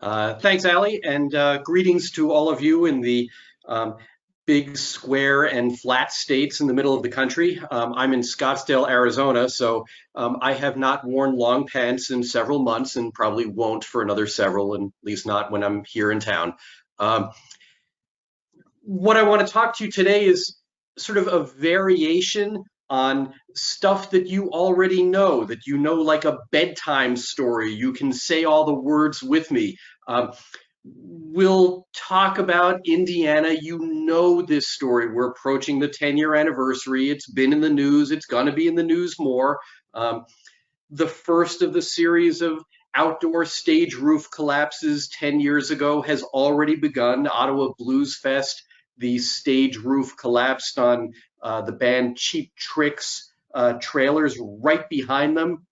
Thanks, Ali, and greetings to all of you in the um, big square and flat states in the middle of the country. I'm in Scottsdale, Arizona, so I have not worn long pants in several months and probably won't for another several, and at least not when I'm here in town. Um, what I want to talk to you today is sort of a variation on stuff that you already know, that you know like a bedtime story. You can say all the words with me. We'll talk about Indiana. You know this story. We're approaching the 10-year anniversary. It's been in the news. It's going to be in the news more. Um, the first of the series of outdoor stage roof collapses 10 years ago has already begun. Ottawa Blues Fest, the stage roof collapsed on the band Cheap Tricks trailers right behind them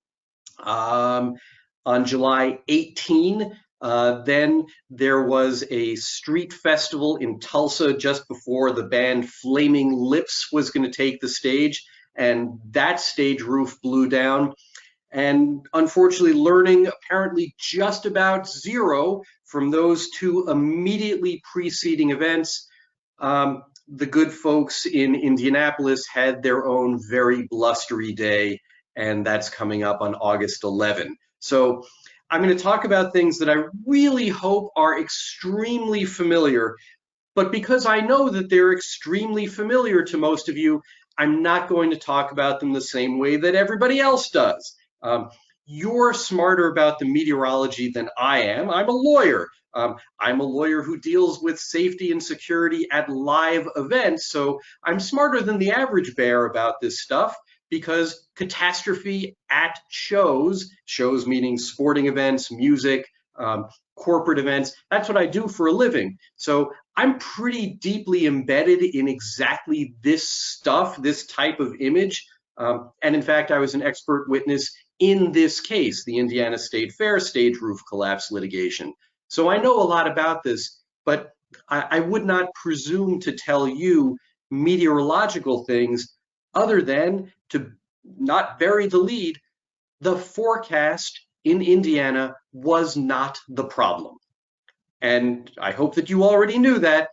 on July 18. Then there was a street festival in Tulsa just before the band Flaming Lips was going to take the stage, and that stage roof blew down. And unfortunately, learning apparently just about zero from those two immediately preceding events, the good folks in Indianapolis had their own very blustery day, and that's coming up on August 11. So I'm going to talk about things that I really hope are extremely familiar, but because I know that they're extremely familiar to most of you, I'm not going to talk about them the same way that everybody else does. You're smarter about the meteorology than I am. I'm a lawyer. I'm a lawyer who deals with safety and security at live events, so I'm smarter than the average bear about this stuff because catastrophe at shows meaning sporting events, music, corporate events, that's what I do for a living. So I'm pretty deeply embedded in exactly this stuff, this type of image. And in fact, I was an expert witness in this case, the Indiana State Fair stage roof collapse litigation. So I know a lot about this, but I would not presume to tell you meteorological things other than to not bury the lead. The forecast in Indiana was not the problem. And I hope that you already knew that.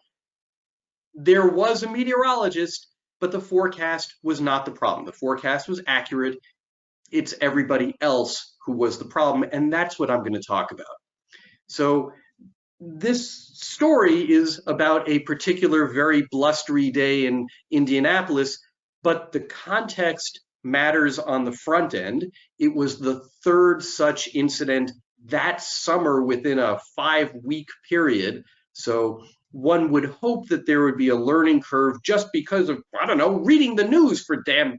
There was a meteorologist, but the forecast was not the problem. The forecast was accurate. It's everybody else who was the problem, and that's what I'm going to talk about. So this story is about a particular very blustery day in Indianapolis, but the context matters on the front end. It was the third such incident that summer within a 5-week period. So one would hope that there would be a learning curve just because of, I don't know, reading the news for damn,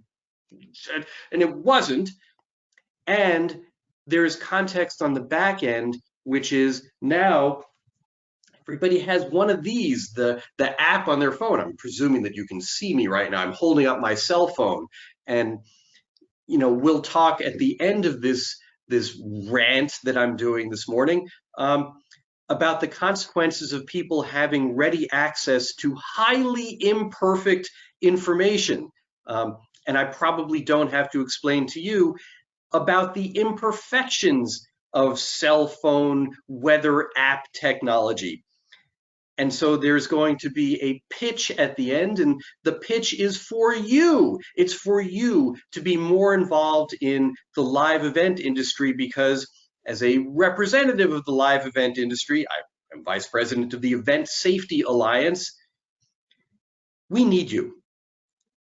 and it wasn't. And there's context on the back end, which is now everybody has one of these, the app on their phone. I'm presuming that you can see me right now. I'm holding up my cell phone, and we'll talk at the end of this rant that I'm doing this morning about the consequences of people having ready access to highly imperfect information. And I probably don't have to explain to you about the imperfections of cell phone weather app technology. And so there's going to be a pitch at the end, and the pitch is for you. It's for you to be more involved in the live event industry because as a representative of the live event industry, I'm vice president of the Event Safety Alliance. We need you.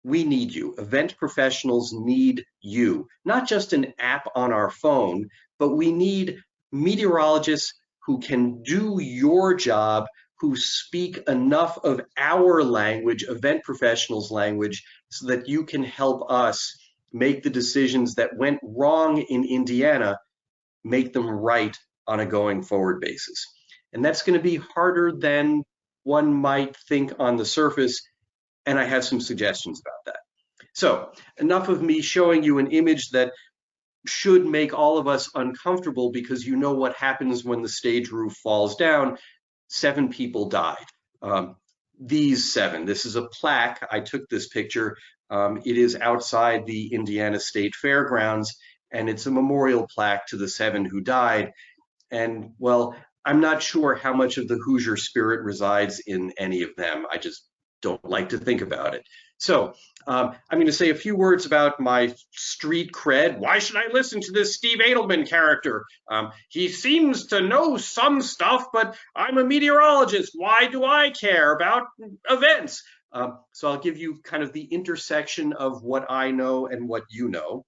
We need you. Event professionals need you. Not just an app on our phone, but we need meteorologists who can do your job, who speak enough of our language, event professionals' language, so that you can help us make the decisions that went wrong in Indiana, make them right on a going forward basis. And that's going to be harder than one might think on the surface, and I have some suggestions about that. So enough of me showing you an image that should make all of us uncomfortable because you know what happens when the stage roof falls down. 7 people died. These 7, this is a plaque. I took this picture. It is outside the Indiana State Fairgrounds, and it's a memorial plaque to the 7 who died. And well, I'm not sure how much of the Hoosier spirit resides in any of them. I just don't like to think about it. So I'm going to say a few words about my street cred. Why should I listen to this Steve Adelman character? He seems to know some stuff, but I'm a meteorologist. Why do I care about events? So I'll give you kind of the intersection of what I know and what you know.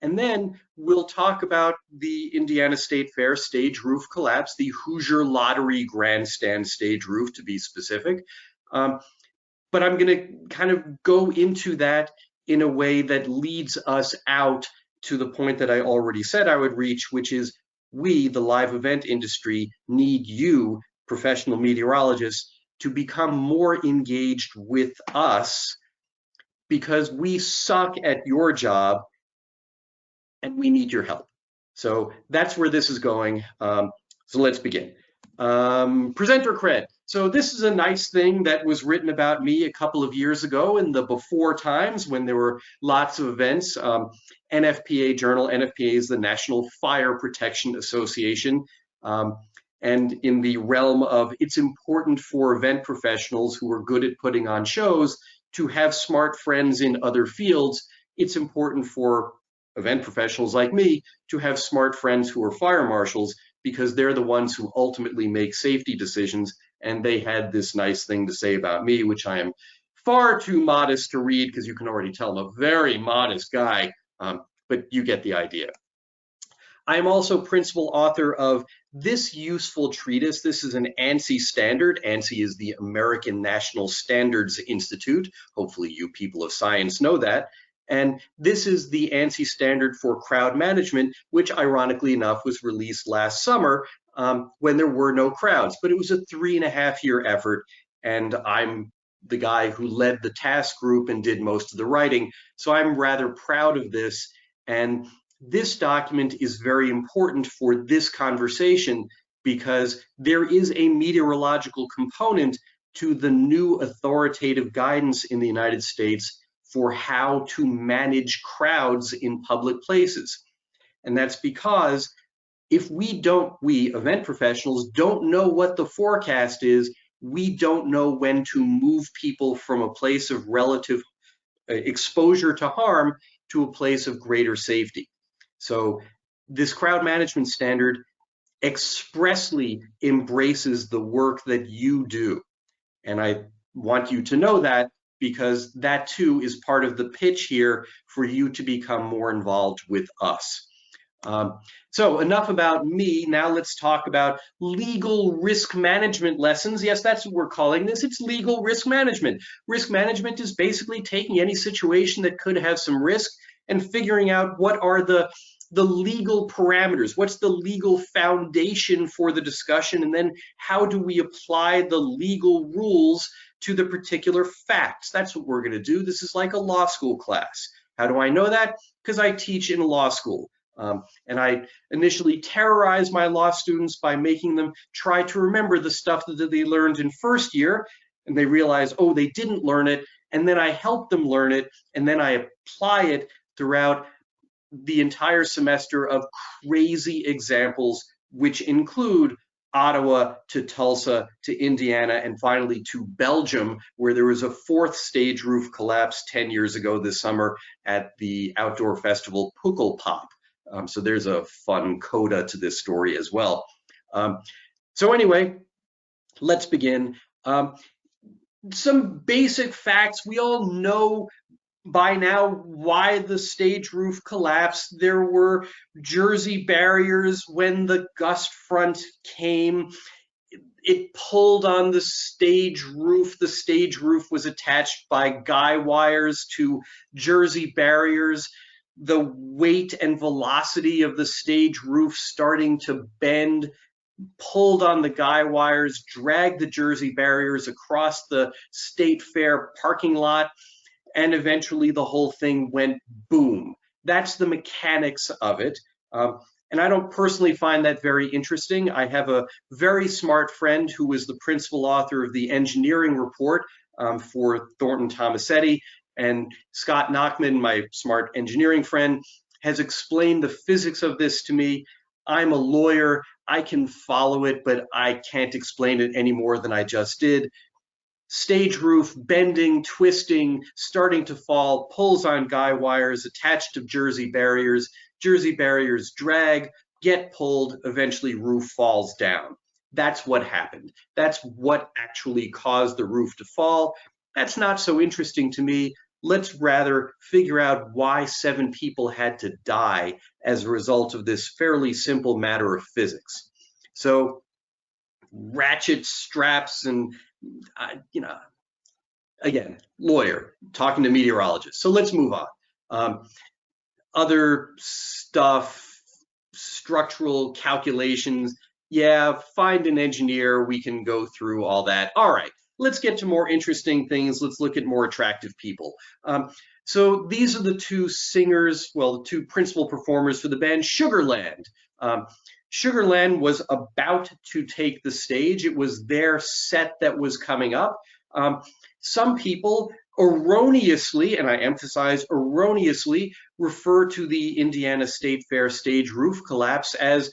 And then we'll talk about the Indiana State Fair stage roof collapse, the Hoosier Lottery Grandstand stage roof to be specific. But I'm going to kind of go into that in a way that leads us out to the point that I already said I would reach, which is we, the live event industry, need you, professional meteorologists, to become more engaged with us because we suck at your job and we need your help. So that's where this is going. So let's begin. Presenter cred. So this is a nice thing that was written about me a couple of years ago in the before times when there were lots of events. NFPA Journal. NFPA is the National Fire Protection Association. And in the realm of it's important for event professionals who are good at putting on shows to have smart friends in other fields, it's important for event professionals like me to have smart friends who are fire marshals because they're the ones who ultimately make safety decisions. And they had this nice thing to say about me, which I am far too modest to read because you can already tell I'm a very modest guy, but you get the idea. I am also principal author of this useful treatise. This is an ANSI standard. ANSI is the American National Standards Institute. Hopefully you people of science know that. And this is the ANSI standard for crowd management, which ironically enough was released last summer when there were no crowds. But it was a 3.5-year effort, and I'm the guy who led the task group and did most of the writing. So I'm rather proud of this. And this document is very important for this conversation because there is a meteorological component to the new authoritative guidance in the United States for how to manage crowds in public places. And that's because if we event professionals don't know what the forecast is, we don't know when to move people from a place of relative exposure to harm to a place of greater safety. So this crowd management standard expressly embraces the work that you do. And I want you to know that because that too is part of the pitch here for you to become more involved with us. So enough about me. Now let's talk about legal risk management lessons. Yes, that's what we're calling this. It's legal risk management. Risk management is basically taking any situation that could have some risk and figuring out what are the legal parameters, what's the legal foundation for the discussion, and then how do we apply the legal rules to the particular facts. That's what we're going to do. This is like a law school class. How do I know that? Because I teach in law school. And I initially terrorize my law students by making them try to remember the stuff that they learned in first year, and they realize, oh, they didn't learn it, and then I help them learn it, and then I apply it throughout the entire semester of crazy examples, which include Ottawa to Tulsa to Indiana and finally to Belgium, where there was a 4th stage roof collapse 10 years ago this summer at the outdoor festival Pukkelpop. So there's a fun coda to this story as well. So anyway, let's begin. Some basic facts. We all know by now why the stage roof collapsed. There were Jersey barriers when the gust front came. It pulled on the stage roof. The stage roof was attached by guy wires to Jersey barriers. The weight and velocity of the stage roof starting to bend pulled on the guy wires, dragged the Jersey barriers across the State Fair parking lot, and eventually the whole thing went boom. That's the mechanics of it. And I don't personally find that very interesting. I have a very smart friend who was the principal author of the engineering report for Thornton Tomasetti, and Scott Nachman, my smart engineering friend, has explained the physics of this to me. I'm a lawyer. I can follow it, but I can't explain it any more than I just did. Stage roof bending, twisting, starting to fall, pulls on guy wires attached to jersey barriers drag, get pulled, eventually roof falls down. That's what happened. That's what actually caused the roof to fall. That's not so interesting to me. Let's rather figure out why 7 people had to die as a result of this fairly simple matter of physics. So ratchet straps and, again, lawyer talking to meteorologists. So let's move on. Other stuff, structural calculations. Yeah, find an engineer. We can go through all that. All right, let's get to more interesting things. Let's look at more attractive people. So these are the 2 singers, well, the 2 principal performers for the band Sugarland. Sugarland was about to take the stage. It was their set that was coming up. Some people erroneously, and I emphasize erroneously, refer to the Indiana State Fair stage roof collapse as,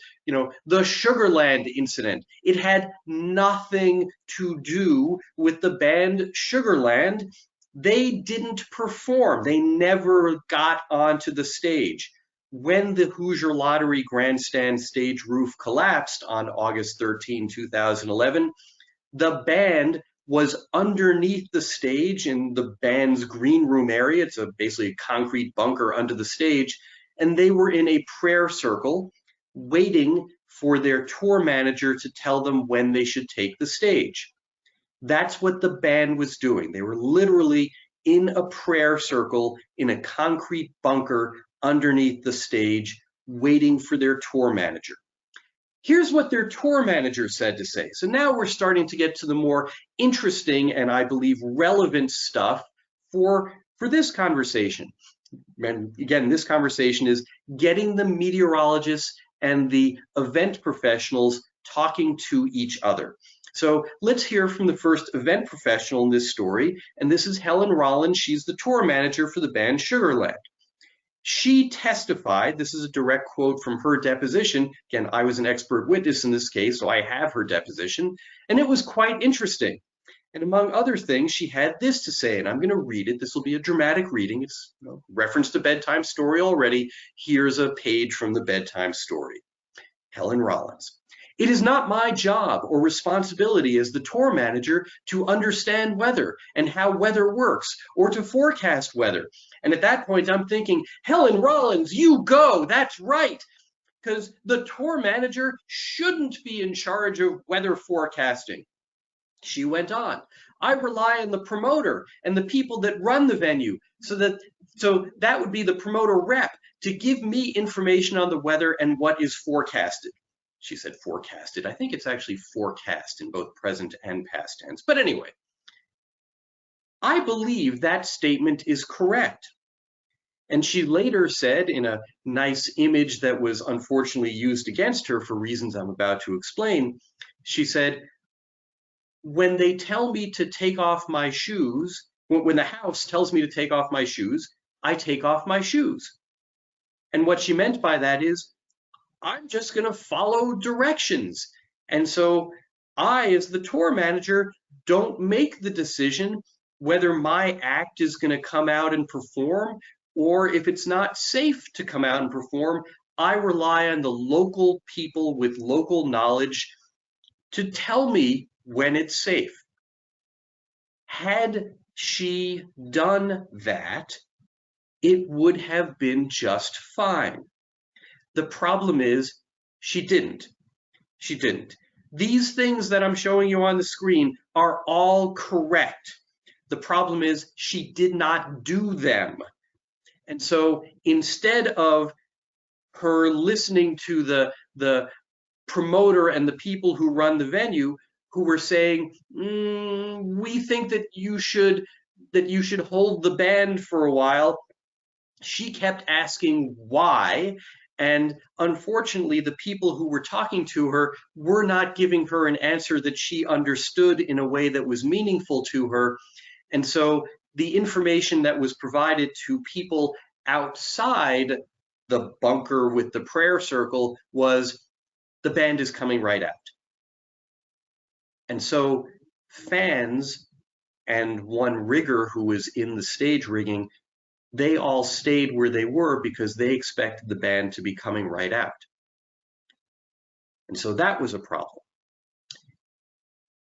the Sugarland incident. It had nothing to do with the band Sugarland. They didn't perform. They never got onto the stage. When the Hoosier Lottery grandstand stage roof collapsed on August 13, 2011, the band was underneath the stage in the band's green room area. It's basically a concrete bunker under the stage. And they were in a prayer circle waiting for their tour manager to tell them when they should take the stage. That's what the band was doing. They were literally in a prayer circle in a concrete bunker underneath the stage, waiting for their tour manager. Here's what their tour manager said to say. So now we're starting to get to the more interesting and I believe relevant stuff for this conversation. And again, this conversation is getting the meteorologists and the event professionals talking to each other. So let's hear from the first event professional in this story, and this is Helen Rollins. She's the tour manager for the band Sugarland. She testified, this is a direct quote from her deposition. Again, I was an expert witness in this case, so I have her deposition, and it was quite interesting. And among other things, she had this to say, and I'm going to read it. This will be a dramatic reading. It's reference to bedtime story already. Here's a page from the bedtime story. Helen Rollins. It is not my job or responsibility as the tour manager to understand weather and how weather works or to forecast weather. And at that point, I'm thinking, Helen Rollins, you go, that's right. Because the tour manager shouldn't be in charge of weather forecasting. She went on, I rely on the promoter and the people that run the venue so that would be the promoter rep to give me information on the weather and what is forecasted. She said forecasted. I think it's actually forecast in both present and past tense. But anyway, I believe that statement is correct. And she later said in a nice image that was unfortunately used against her for reasons I'm about to explain, she said, when they tell me to take off my shoes, when the house tells me to take off my shoes, I take off my shoes. And what she meant by that is, I'm just going to follow directions. And so I, as the tour manager, don't make the decision whether my act is going to come out and perform, or if it's not safe to come out and perform. I rely on the local people with local knowledge to tell me when it's safe. Had she done that, it would have been just fine. The problem is she didn't. She didn't. These things that I'm showing you on the screen are all correct. The problem is she did not do them. And so instead of her listening to the promoter and the people who run the venue who were saying, we think that you should hold the band for a while, she kept asking why. And unfortunately, the people who were talking to her were not giving her an answer that she understood in a way that was meaningful to her. And so the information that was provided to people outside the bunker with the prayer circle was, the band is coming right out. And so fans and one rigger who was in the stage rigging, they all stayed where they were because they expected the band to be coming right out. And so that was a problem.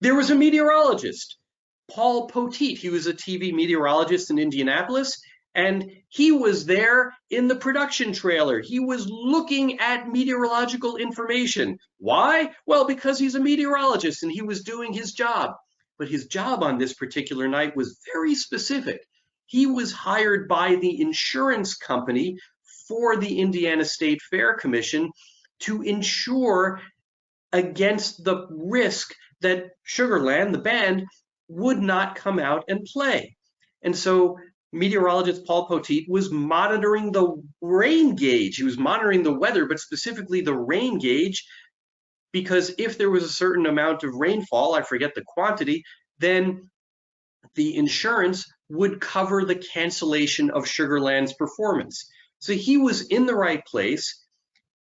There was a meteorologist, Paul Poteet. He was a TV meteorologist in Indianapolis, and he was there in the production trailer. He was looking at meteorological information. Why? Well, because he's a meteorologist and he was doing his job. But his job on this particular night was very specific. He was hired by the insurance company for the Indiana State Fair Commission to insure against the risk that Sugarland, the band, would not come out and play. And so meteorologist Paul Poteet was monitoring the rain gauge. He was monitoring the weather, but specifically the rain gauge, because if there was a certain amount of rainfall, I forget the quantity, then the insurance would cover the cancellation of Sugarland's performance. So he was in the right place,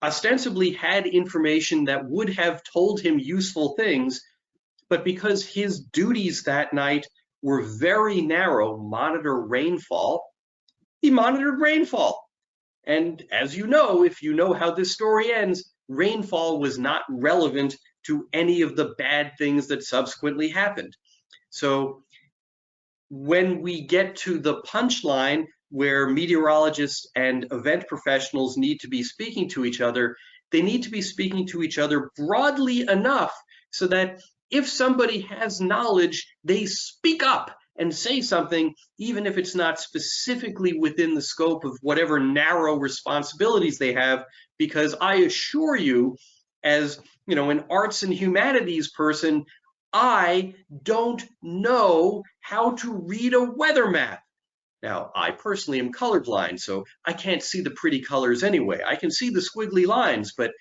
ostensibly had information that would have told him useful things, but because his duties that night were very narrow, monitor rainfall, he monitored rainfall. And as you know, if you know how this story ends, rainfall was not relevant to any of the bad things that subsequently happened. So when we get to the punchline where meteorologists and event professionals need to be speaking to each other, they need to be speaking to each other broadly enough so that if somebody has knowledge, they speak up and say something, even if it's not specifically within the scope of whatever narrow responsibilities they have, because I assure you, as an arts and humanities person, I don't know how to read a weather map. Now, I personally am colorblind, so I can't see the pretty colors anyway. I can see the squiggly lines, but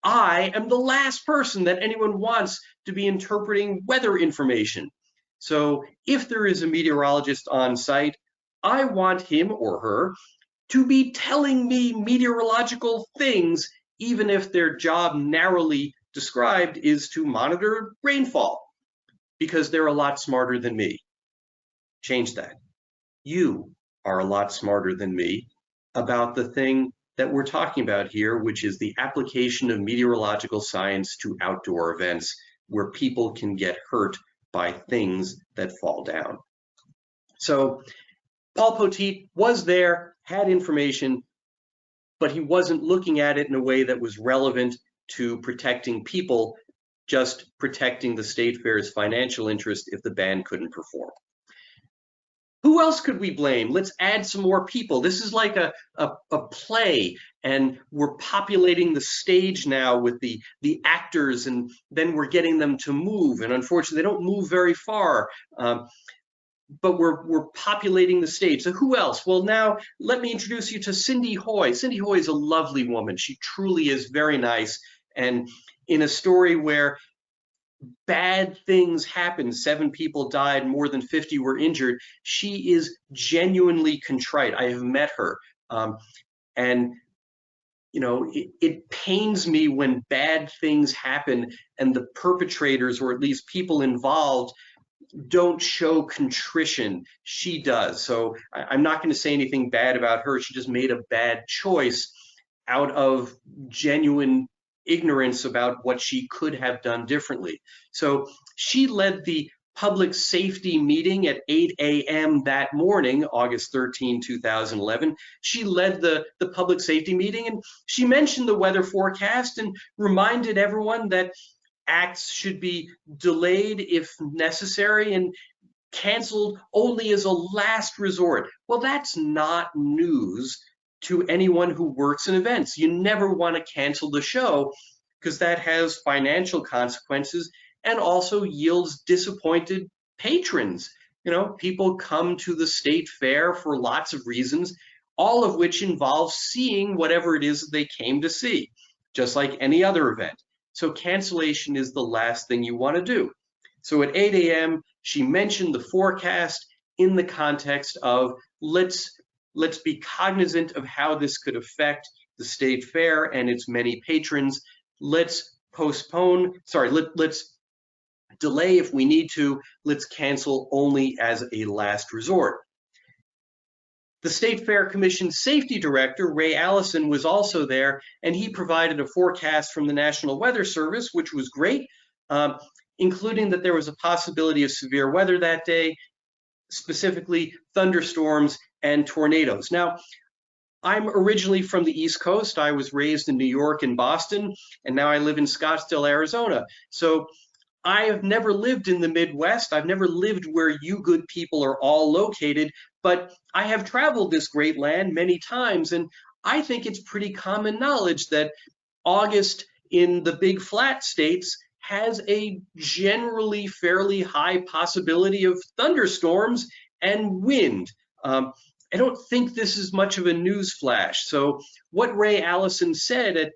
I am the last person that anyone wants to be interpreting weather information. So if there is a meteorologist on site, I want him or her to be telling me meteorological things, even if their job narrowly described is to monitor rainfall, because they're a lot smarter than me. Change that. You are a lot smarter than me about the thing that we're talking about here, which is the application of meteorological science to outdoor events where people can get hurt by things that fall down. So Paul Poteet was there, had information, but he wasn't looking at it in a way that was relevant to protecting people, just protecting the state fair's financial interest if the band couldn't perform. Who else could we blame? Let's add some more people. This is like a play, and we're populating the stage now with the actors, and then we're getting them to move. And unfortunately, they don't move very far, but we're populating the stage. So who else? Well, now let me introduce you to Cindy Hoy. Cindy Hoy is a lovely woman. She truly is very nice. And in a story where bad things happened, 7 people died, more than 50 were injured, she is genuinely contrite. I have met her. And it pains me when bad things happen and the perpetrators, or at least people involved, don't show contrition. She does. So I'm not going to say anything bad about her. She just made a bad choice out of genuine ignorance about what she could have done differently. So she led the public safety meeting at 8 a.m. that morning, August 13, 2011. She led the public safety meeting, and she mentioned the weather forecast and reminded everyone that acts should be delayed if necessary and canceled only as a last resort. Well, that's not news to anyone who works in events. You never want to cancel the show because that has financial consequences and also yields disappointed patrons. People come to the state fair for lots of reasons, all of which involve seeing whatever it is that they came to see, just like any other event. So cancellation is the last thing you want to do. So at 8 a.m., she mentioned the forecast in the context of let's be cognizant of how this could affect the state fair and its many patrons. let's postpone, sorry, let's delay if we need to, let's cancel only as a last resort. The State Fair Commission Safety Director, Ray Allison, was also there, and he provided a forecast from the National Weather Service, which was great, including that there was a possibility of severe weather that day, specifically thunderstorms and tornadoes. Now, I'm originally from the East Coast. I was raised in New York and Boston, and now I live in Scottsdale, Arizona. So I have never lived in the Midwest. I've never lived where you good people are all located, but I have traveled this great land many times, and I think it's pretty common knowledge that August in the big flat states has a generally fairly high possibility of thunderstorms and wind. I don't think this is much of a news flash. So what Ray Allison said at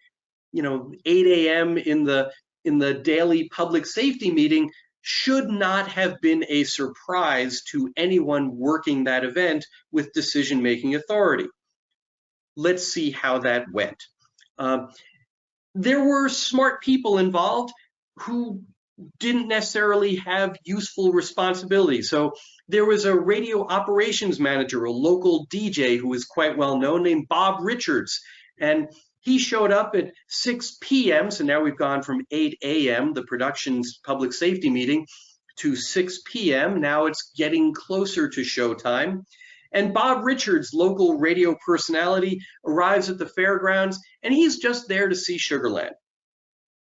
8 a.m. in the daily public safety meeting should not have been a surprise to anyone working that event with decision-making authority. Let's see how that went. There were smart people involved who didn't necessarily have useful responsibilities. So there was a radio operations manager, a local DJ who was quite well known, named Bob Richards. And he showed up at 6 p.m. So now we've gone from 8 a.m., the production's public safety meeting, to 6 p.m. Now it's getting closer to showtime. And Bob Richards, local radio personality, arrives at the fairgrounds, and he's just there to see Sugarland.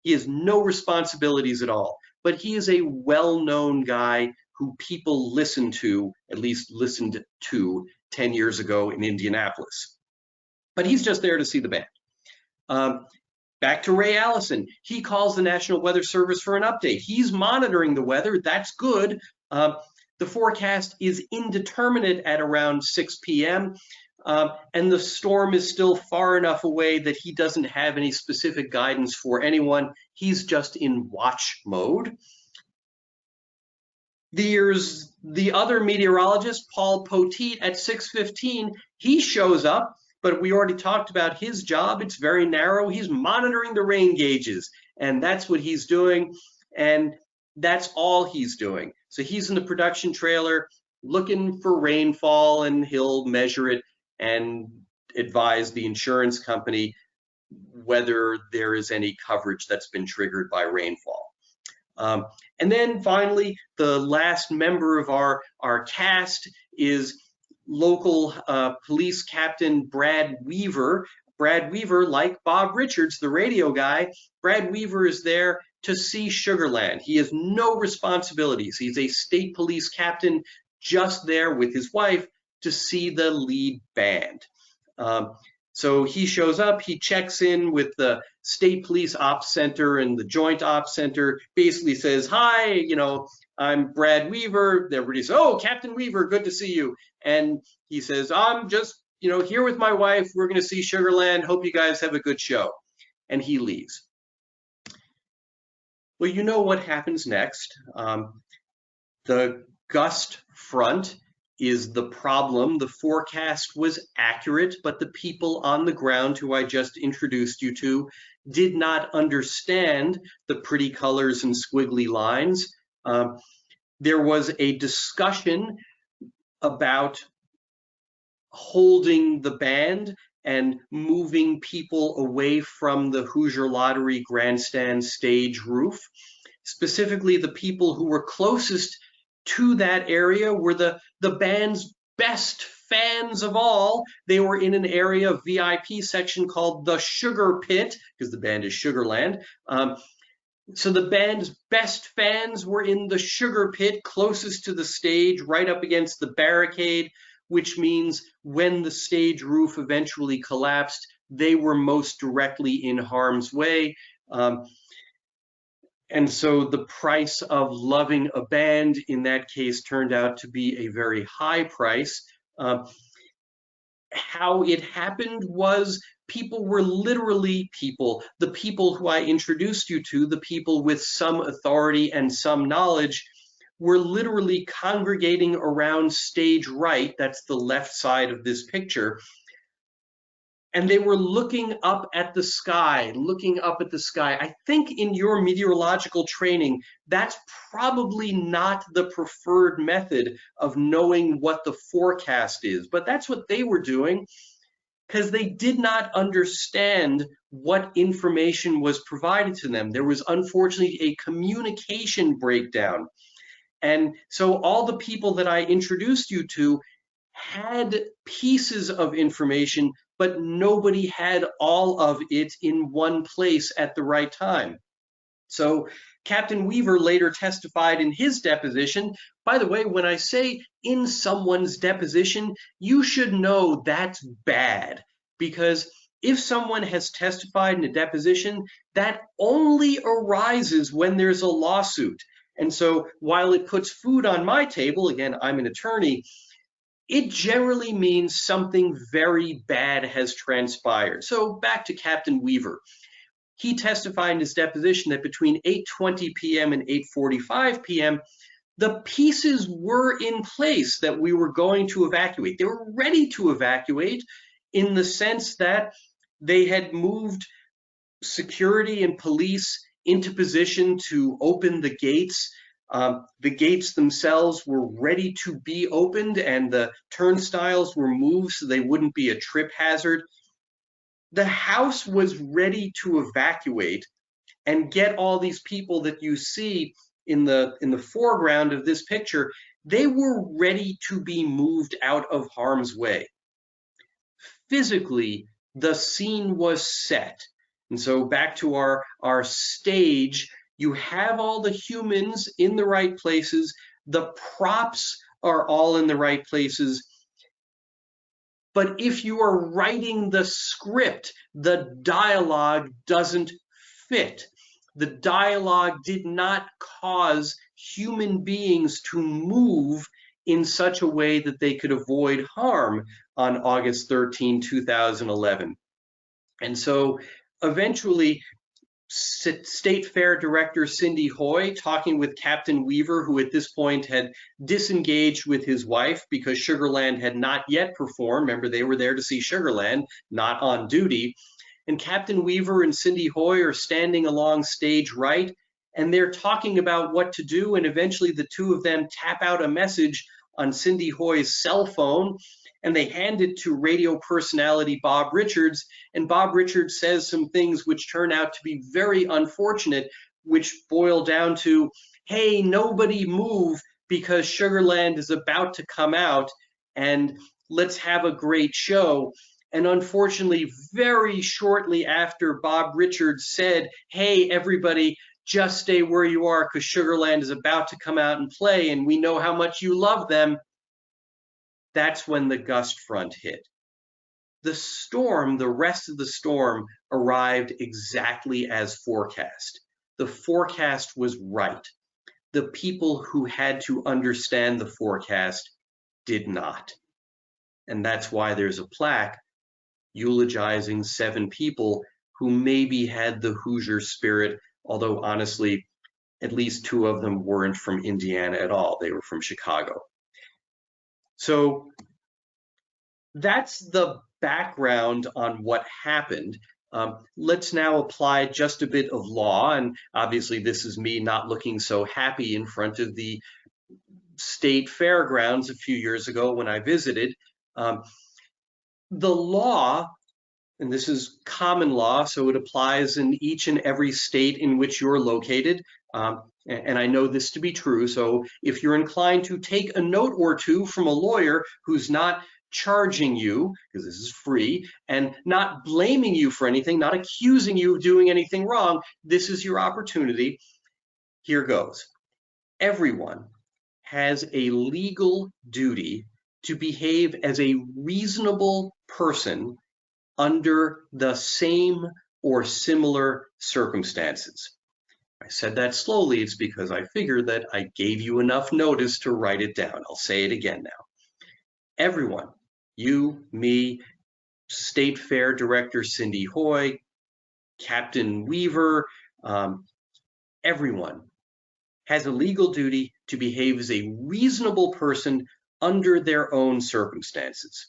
He has no responsibilities at all, but he is a well-known guy who people listen to, at least listened to 10 years ago in Indianapolis. But he's just there to see the band. Back to Ray Allison. He calls the National Weather Service for an update. He's monitoring the weather. That's good. The forecast is indeterminate at around 6 p.m. And the storm is still far enough away that he doesn't have any specific guidance for anyone. He's just in watch mode. There's the other meteorologist, Paul Poteet, at 6:15. He shows up, but we already talked about his job. It's very narrow. He's monitoring the rain gauges, and that's what he's doing, and that's all he's doing. So he's in the production trailer looking for rainfall, and he'll measure it and advise the insurance company whether there is any coverage that's been triggered by rainfall. And then finally, the last member of our cast is local police captain Brad Weaver. Brad Weaver, like Bob Richards, the radio guy, Brad Weaver is there to see Sugarland. He has no responsibilities. He's a state police captain just there with his wife to see the lead band. So he shows up, he checks in with the State Police Ops Center and the Joint Ops Center, basically says, hi, I'm Brad Weaver. Everybody says, oh, Captain Weaver, good to see you. And he says, I'm just, here with my wife. We're going to see Sugarland. Hope you guys have a good show. And he leaves. Well, you know what happens next. The gust front is the problem. The forecast was accurate, but the people on the ground who I just introduced you to did not understand the pretty colors and squiggly lines. There was a discussion about holding the band and moving people away from the Hoosier Lottery grandstand stage roof. Specifically, the people who were closest to that area were the band's best fans of all. They were in an area, VIP section called the Sugar Pit, because the band is Sugarland. So the band's best fans were in the Sugar Pit, closest to the stage, right up against the barricade, which means when the stage roof eventually collapsed, they were most directly in harm's way. And so the price of loving a band in that case turned out to be a very high price. How it happened was people were literally the people who I introduced you to, the people with some authority and some knowledge, were literally congregating around stage right, that's the left side of this picture, and they were looking up at the sky, looking up at the sky. I think in your meteorological training, that's probably not the preferred method of knowing what the forecast is, but that's what they were doing because they did not understand what information was provided to them. There was unfortunately a communication breakdown. And so all the people that I introduced you to had pieces of information, but nobody had all of it in one place at the right time. So Captain Weaver later testified in his deposition. By the way, when I say in someone's deposition, you should know that's bad, because if someone has testified in a deposition, that only arises when there's a lawsuit. And so while it puts food on my table, again, I'm an attorney, it generally means something very bad has transpired. So back to Captain Weaver. He testified in his deposition that between 8:20 p.m. and 8:45 p.m., the pieces were in place that we were going to evacuate. They were ready to evacuate in the sense that they had moved security and police into position to open the gates. The gates themselves were ready to be opened, and the turnstiles were moved so they wouldn't be a trip hazard. The house was ready to evacuate and get all these people that you see in the foreground of this picture. They were ready to be moved out of harm's way. Physically, the scene was set. And so back to our stage, you have all the humans in the right places, the props are all in the right places. But if you are writing the script, the dialogue doesn't fit. The dialogue did not cause human beings to move in such a way that they could avoid harm on August 13, 2011. And so eventually, State Fair Director Cindy Hoy, talking with Captain Weaver, who at this point had disengaged with his wife because Sugarland had not yet performed. Remember, they were there to see Sugarland, not on duty. And Captain Weaver and Cindy Hoy are standing along stage right, and they're talking about what to do. And eventually the two of them tap out a message on Cindy Hoy's cell phone, and they hand it to radio personality Bob Richards, and Bob Richards says some things which turn out to be very unfortunate, which boil down to, hey, nobody move because Sugarland is about to come out, and let's have a great show. And unfortunately, very shortly after Bob Richards said, hey, everybody, just stay where you are because Sugarland is about to come out and play, and we know how much you love them, that's when the gust front hit. The storm, the rest of the storm, arrived exactly as forecast. The forecast was right. The people who had to understand the forecast did not. And that's why there's a plaque eulogizing 7 people who maybe had the Hoosier spirit, although honestly, at least 2 of them weren't from Indiana at all. They were from Chicago. So that's the background on what happened. Let's now apply just a bit of law, and obviously this is me not looking so happy in front of the state fairgrounds a few years ago when I visited. The law, and this is common law, so it applies in each and every state in which you're located. And I know this to be true. So if you're inclined to take a note or two from a lawyer who's not charging you, because this is free, and not blaming you for anything, not accusing you of doing anything wrong, this is your opportunity. Here goes. Everyone has a legal duty to behave as a reasonable person under the same or similar circumstances. I said that slowly. It's because I figured that I gave you enough notice to write it down. I'll say it again now. Everyone, you, me, State Fair Director Cindy Hoy, Captain Weaver, everyone has a legal duty to behave as a reasonable person under their own circumstances.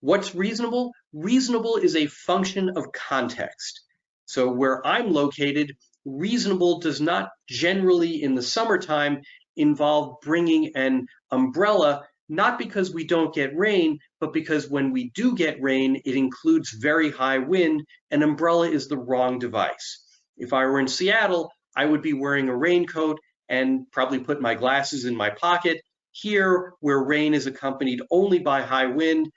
What's reasonable? Reasonable is a function of context. So where I'm located, reasonable does not generally in the summertime involve bringing an umbrella, not because we don't get rain, but because when we do get rain, it includes very high wind. An umbrella is the wrong device. If I were in Seattle, I would be wearing a raincoat and probably put my glasses in my pocket. Here, where rain is accompanied only by high wind,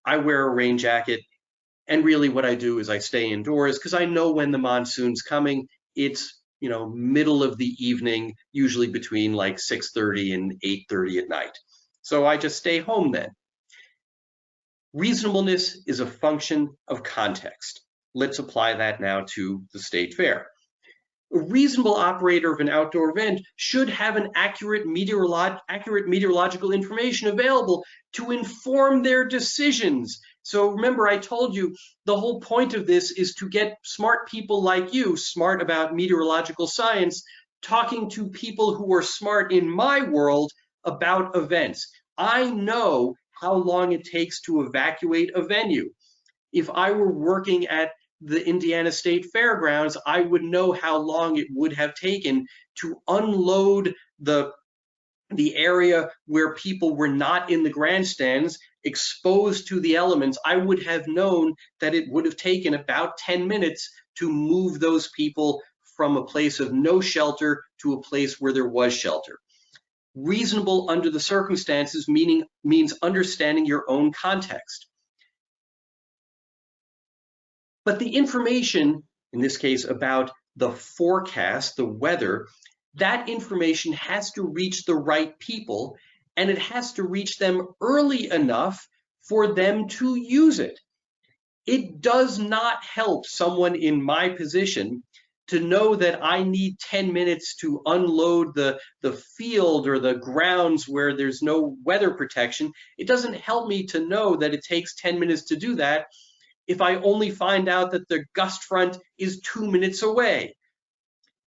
I wear a rain jacket, and really what I do is I stay indoors because I know when the monsoon's coming. It's, middle of the evening, usually between like 6:30 and 8:30 at night. So I just stay home then. Reasonableness is a function of context. Let's apply that now to the state fair. A reasonable operator of an outdoor event should have an accurate meteorological information available to inform their decisions. So remember, I told you the whole point of this is to get smart people like you, smart about meteorological science, talking to people who are smart in my world about events. I know how long it takes to evacuate a venue. If I were working at the Indiana State Fairgrounds, I would know how long it would have taken to unload the area where people were not in the grandstands, exposed to the elements. I would have known that it would have taken about 10 minutes to move those people from a place of no shelter to a place where there was shelter. Reasonable under the circumstances means understanding your own context. But the information, in this case about the forecast, the weather, that information has to reach the right people, and it has to reach them early enough for them to use it. It does not help someone in my position to know that I need 10 minutes to unload the field or the grounds where there's no weather protection. It doesn't help me to know that it takes 10 minutes to do that if I only find out that the gust front is 2 minutes away.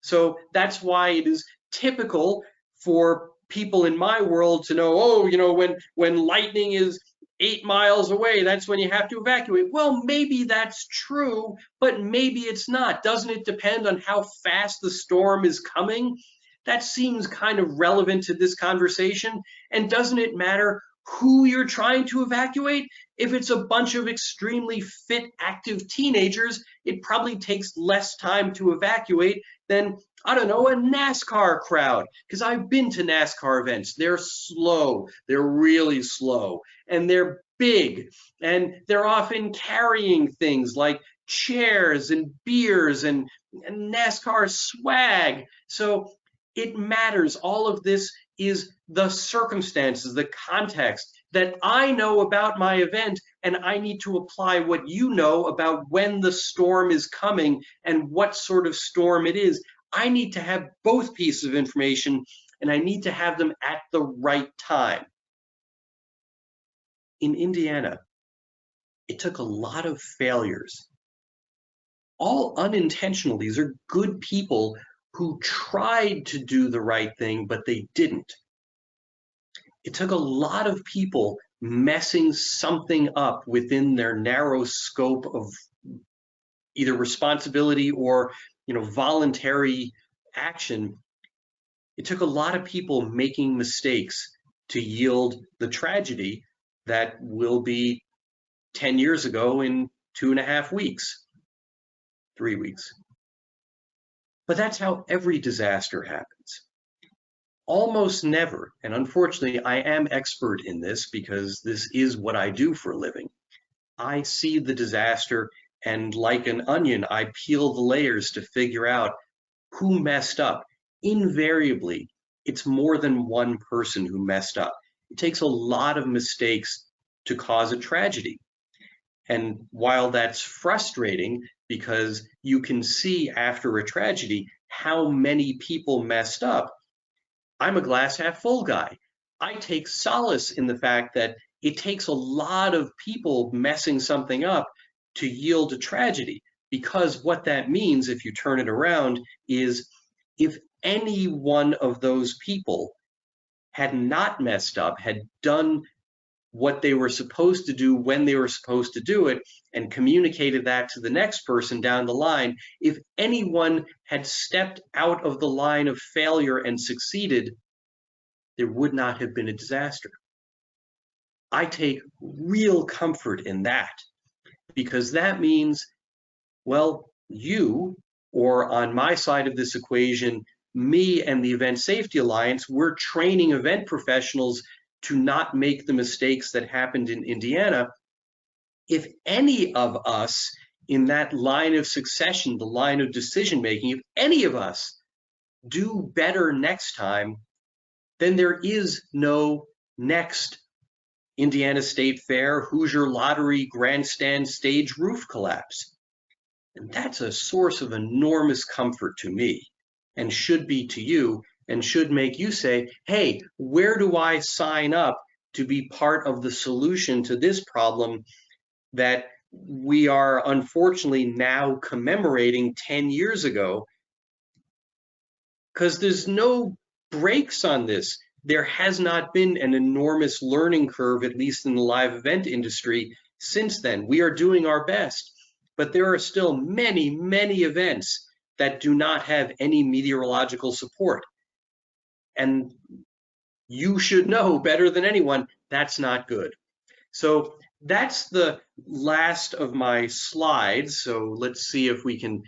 So that's why it is typical for people in my world to know, oh, when lightning is 8 miles away, that's when you have to evacuate. Well, maybe that's true, but maybe it's not. Doesn't it depend on how fast the storm is coming? That seems kind of relevant to this conversation. And doesn't it matter who you're trying to evacuate? If it's a bunch of extremely fit, active teenagers, it probably takes less time to evacuate than, I don't know, a NASCAR crowd. Because I've been to NASCAR events. They're slow. They're really slow. And they're big. And they're often carrying things like chairs and beers and NASCAR swag. So it matters. All of this is the circumstances, the context that I know about my event, and I need to apply what you know about when the storm is coming and what sort of storm it is. I need to have both pieces of information, and I need to have them at the right time. In Indiana, it took a lot of failures, all unintentional. These are good people who tried to do the right thing, but they didn't. It took a lot of people messing something up within their narrow scope of either responsibility or, voluntary action. It took a lot of people making mistakes to yield the tragedy that will be 10 years ago in 2.5 weeks, 3 weeks. But that's how every disaster happens. Almost never, and unfortunately I am expert in this because this is what I do for a living, I see the disaster and like an onion, I peel the layers to figure out who messed up. Invariably, it's more than one person who messed up. It takes a lot of mistakes to cause a tragedy. And while that's frustrating because you can see after a tragedy how many people messed up, I'm a glass half full guy. I take solace in the fact that it takes a lot of people messing something up to yield a tragedy, because what that means, if you turn it around, is if any one of those people had not messed up, had done what they were supposed to do when they were supposed to do it and communicated that to the next person down the line, if anyone had stepped out of the line of failure and succeeded, there would not have been a disaster. I take real comfort in that, because that means, well, you, or on my side of this equation, me and the Event Safety Alliance, we're training event professionals to not make the mistakes that happened in Indiana. If any of us in that line of succession, the line of decision making, if any of us do better next time, then there is no next Indiana State Fair, Hoosier Lottery, grandstand stage roof collapse. And that's a source of enormous comfort to me, and should be to you, and should make you say, hey, where do I sign up to be part of the solution to this problem that we are unfortunately now commemorating 10 years ago? Because there's no brakes on this. There has not been an enormous learning curve, at least in the live event industry, since then. We are doing our best, but there are still many, many events that do not have any meteorological support. And you should know better than anyone, that's not good. So that's the last of my slides. So let's see if we can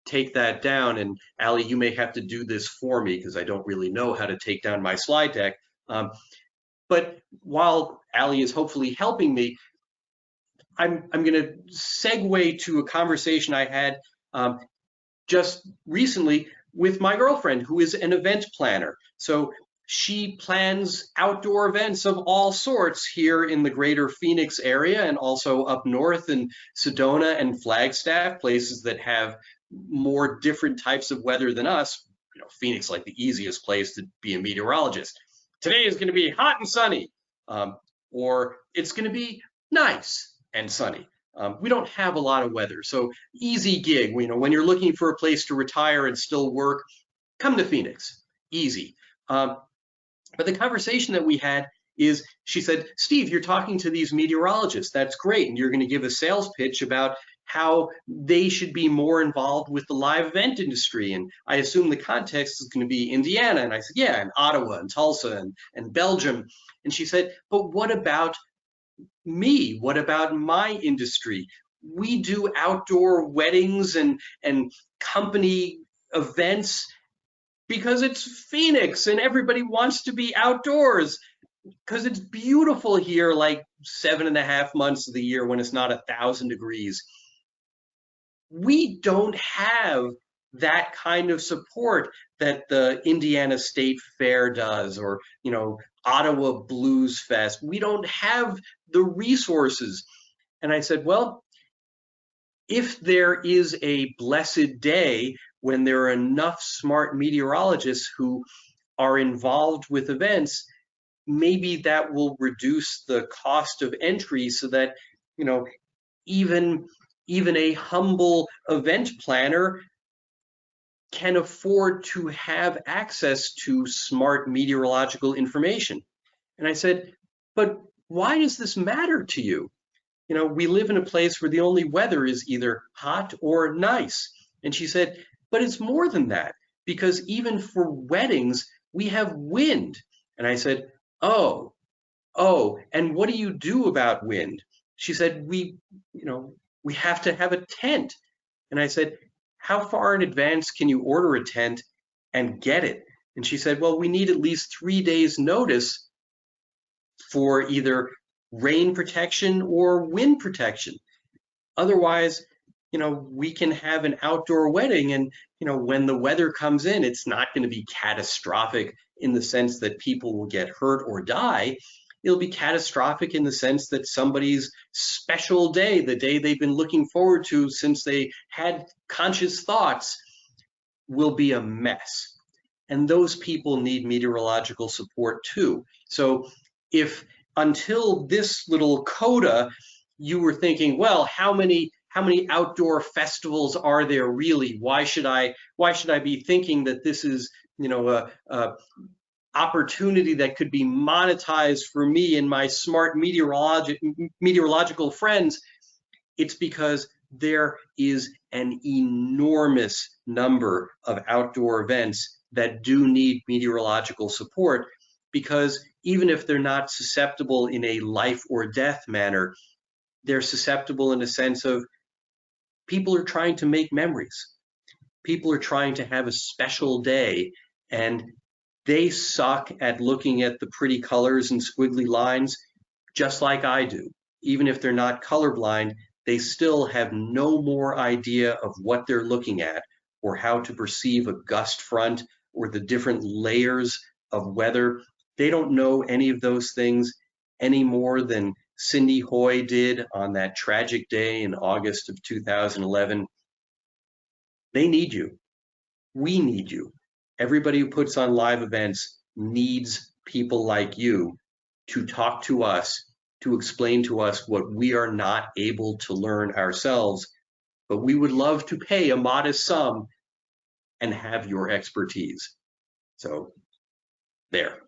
take that down. And Ali, you may have to do this for me because I don't really know how to take down my slide deck. But while Ali is hopefully helping me, I'm going to segue to a conversation I had just recently with my girlfriend, who is an event planner. So she plans outdoor events of all sorts here in the greater Phoenix area, and also up north in Sedona and Flagstaff, places that have more different types of weather than us. You know, Phoenix, like the easiest place to be a meteorologist. Today is going to be hot and sunny, or it's going to be nice and sunny. We don't have a lot of weather, so easy gig. You know, when you're looking for a place to retire and still work, come to Phoenix, easy. But the conversation that we had is, she said, Steve, you're talking to these meteorologists, that's great, and you're going to give a sales pitch about how they should be more involved with the live event industry. And I assume the context is going to be Indiana. And I said, yeah, and Ottawa and Tulsa and Belgium. And she said, but what about me? What about my industry? We do outdoor weddings and company events because it's Phoenix and everybody wants to be outdoors because it's beautiful here, like 7.5 months of the year when it's not 1,000 degrees. We don't have that kind of support that the Indiana State Fair does, or, you know, Ottawa Blues Fest. We don't have the resources. And I said, well, if there is a blessed day when there are enough smart meteorologists who are involved with events, maybe that will reduce the cost of entry so that, you know, even a humble event planner can afford to have access to smart meteorological information. And I said, but why does this matter to you? You know, we live in a place where the only weather is either hot or nice. And she said, but it's more than that, because even for weddings, we have wind. And I said, oh, and what do you do about wind? She said, we have to have a tent. And I said, how far in advance can you order a tent and get it? And she said, well, we need at least 3 days notice for either rain protection or wind protection. Otherwise, you know, we can have an outdoor wedding and, you know, when the weather comes in, it's not going to be catastrophic in the sense that people will get hurt or die. It'll be catastrophic in the sense that somebody's special day, the day they've been looking forward to since they had conscious thoughts, will be a mess. And those people need meteorological support too. So if until this little coda, you were thinking, well, how many outdoor festivals are there really? Why should I be thinking that this is, you know, opportunity that could be monetized for me and my smart meteorological friends, it's because there is an enormous number of outdoor events that do need meteorological support, because even if they're not susceptible in a life or death manner, they're susceptible in a sense of people are trying to make memories. People are trying to have a special day, and they suck at looking at the pretty colors and squiggly lines just like I do. Even if they're not colorblind, they still have no more idea of what they're looking at or how to perceive a gust front or the different layers of weather. They don't know any of those things any more than Cindy Hoy did on that tragic day in August of 2011. They need you. We need you. Everybody who puts on live events needs people like you to talk to us, to explain to us what we are not able to learn ourselves, but we would love to pay a modest sum and have your expertise. So there.